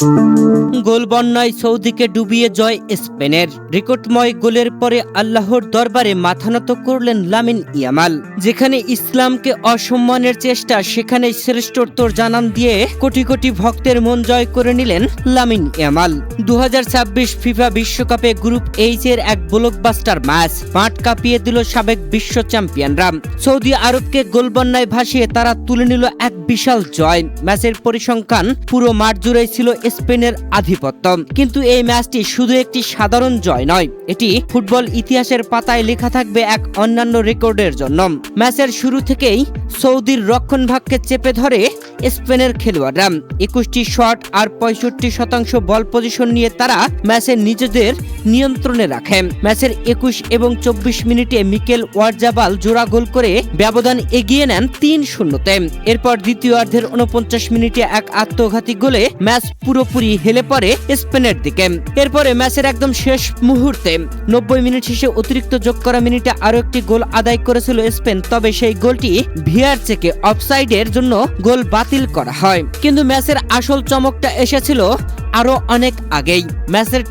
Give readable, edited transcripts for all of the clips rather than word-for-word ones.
গোল বন্যায় সৌদিকে ডুবিয়ে জয় স্পেনের। রেকর্ডময় গোলের পরে আল্লাহর দরবারে মাথানত করলেন লামিন ইয়ামাল। যেখানে ইসলামকে অসম্মানের চেষ্টা, সেখানে শ্রেষ্ঠত্বর জানান দিয়ে কোটি কোটি ভক্তের মন জয় করে নিলেন লামিন ইয়ামাল। 2026 ফিফা বিশ্বকাপে গ্রুপ এইচ এর এক ব্লকবাস্টার ম্যাচ মাঠ কাঁপিয়ে দিল সাবেক বিশ্ব চ্যাম্পিয়নরা। সৌদি আরবকে গোল বন্যায় ভাসিয়ে তারা তুলে নিল এক বিশাল জয়। ম্যাচের পরিসংখ্যান পুরো মাঠ জুড়েই ছিল স্পেনের আধিপত্য। কিন্তু এই ম্যাচটি শুধু একটি সাধারণ জয় নয়, এটি ফুটবল ইতিহাসের পাতায় লেখা থাকবে এক অন্যান্য রেকর্ডের জন্য। ম্যাচের শুরু থেকেই সৌদির রক্ষণভাগকে চেপে ধরে স্পেনের খেলোয়াড়রা। 21টি শট আর 65% বল পজিশন নিয়ে তারা ম্যাচের নিজেদের নিয়ন্ত্রণে রাখে। ম্যাচের 21 এবং 24 মিনিটে মিকেল ওয়ারজাবাল জোড়া গোল করে ব্যবধান এগিয়ে নেন 3-0-তে। এরপর দ্বিতীয়ার্ধের 49 মিনিটে এক আত্মঘাতী গোলে ম্যাচ পুরোপুরি হেলে পড়ে স্পেনের দিকে। এরপরে ম্যাচের একদম শেষ মুহূর্তে 90 মিনিট শেষে অতিরিক্ত যোগ করা মিনিটে আরো একটি গোল আদায় করেছিল স্পেন, তবে সেই গোলটি ভিআর চেকে অফসাইডের জন্য গোল বাতিল করা হয়। কিন্তু ম্যাচের আসল চমকটা এসেছিল আরো অনেক আগেই। ম্যাচের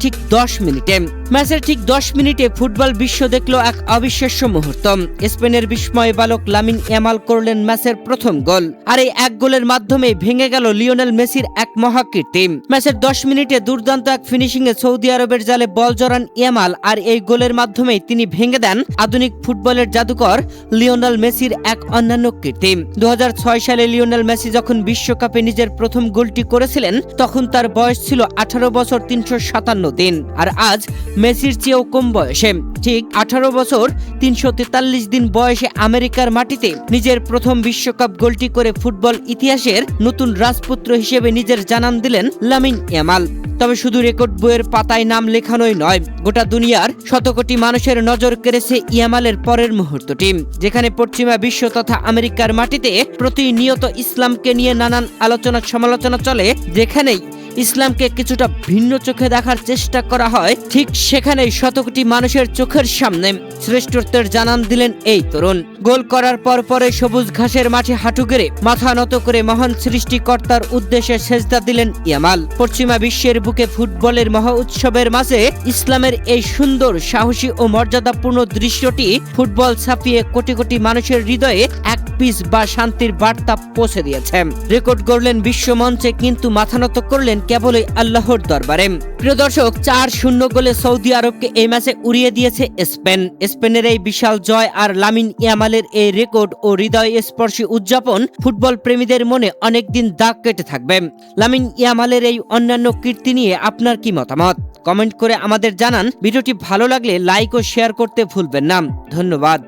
ঠিক 10 মিনিটে ফুটবল বিশ্ব দেখলো এক অবিশ্বাস্য মুহূর্ত। স্পেনের বিস্ময় বালক লামিন ইয়ামাল করলেন ম্যাচের প্রথম গোল, আর এই এক গোলের মাধ্যমে ভেঙে গেল লিওনেল মেসির এক মহাকীর্তি। ম্যাচের 10 মিনিটে দুর্দান্ত এক ফিনিশিং এ সৌদি আরবের জালে বল জড়ান ইয়ামাল, আর এই গোলের মাধ্যমে তিনি ভেঙে দেন আধুনিক ফুটবলের জাদুকর লিওনেল মেসির এক অন্যান্য কীর্তি। 2006 সালে লিওনেল মেসি যখন বিশ্বকাপে নিজের প্রথম গোলটি করেছিলেন, তখন তার বয়স ছিল 18 বছর 357 দিন। আর আজ মেসির চেয়েও কম বয়সে, ঠিক 18 বছর 343 দিন বয়সে আমেরিকার মাটিতে নিজের প্রথম বিশ্বকাপ গোলটি করে ফুটবল ইতিহাসের নতুন রাজপুত্র হিসেবে নিজের জানান দিলেন লামিন ইয়ামাল। তবে শুধু রেকর্ড বইয়ের পাতায় নাম লেখানোই নয়, গোটা দুনিয়ার শতকোটি মানুষের নজর কেড়েছে ইয়ামালের পরের মুহূর্তটি, যেখানে পশ্চিমা বিশ্ব তথা আমেরিকার মাটিতে প্রতিনিয়ত ইসলামকে নিয়ে নানান আলোচনা সমালোচনা চলে। যেখানেই ইসলামকে কিছুটা ভিন্ন চোখে দেখার চেষ্টা করা হয়, ঠিক সেখানেই শতকোটি মানুষের চোখের সামনে শ্রেষ্ঠত্বের জানান দিলেন এই তরুণ। গোল করার পরে সবুজ ঘাসের মাঠে হাঁটু গেড়ে মাথা নত করে মহান সৃষ্টিকর্তার উদ্দেশ্যে সেজদা দিলেন ইয়ামাল। পশ্চিমা বিশ্বের বুকে ফুটবলের মহা উৎসবের মাঝে ইসলামের এই সুন্দর, সাহসী ও মর্যাদাপূর্ণ দৃশ্যটি ফুটবল ছাপিয়ে কোটি কোটি মানুষের হৃদয়ে এক পিস বা শান্তির বার্তা পৌঁছে দিয়েছে। রেকর্ড গড়লেন বিশ্ব মঞ্চে, কিন্তু মাথা নত করলেন কেবলই আল্লাহর দরবারে। প্রিয় দর্শক, 4-0 গোলে সৌদি আরবকে এই ম্যাচে উড়িয়ে দিয়েছে স্পেন। স্পেনের এই বিশাল জয় আর লামিন ইয়ামালের এই রেকর্ড ও হৃদয় স্পর্শী উদযাপন ফুটবল প্রেমীদের মনে অনেকদিন দাগ কেটে থাকবে। লামিন ইয়ামালের এই অন্যান্য কীর্তি নিয়ে আপনার কি মতামত? কমেন্ট করে আমাদের জানান। ভিডিওটি ভালো লাগলে লাইক ও শেয়ার করতে ভুলবেন না। ধন্যবাদ।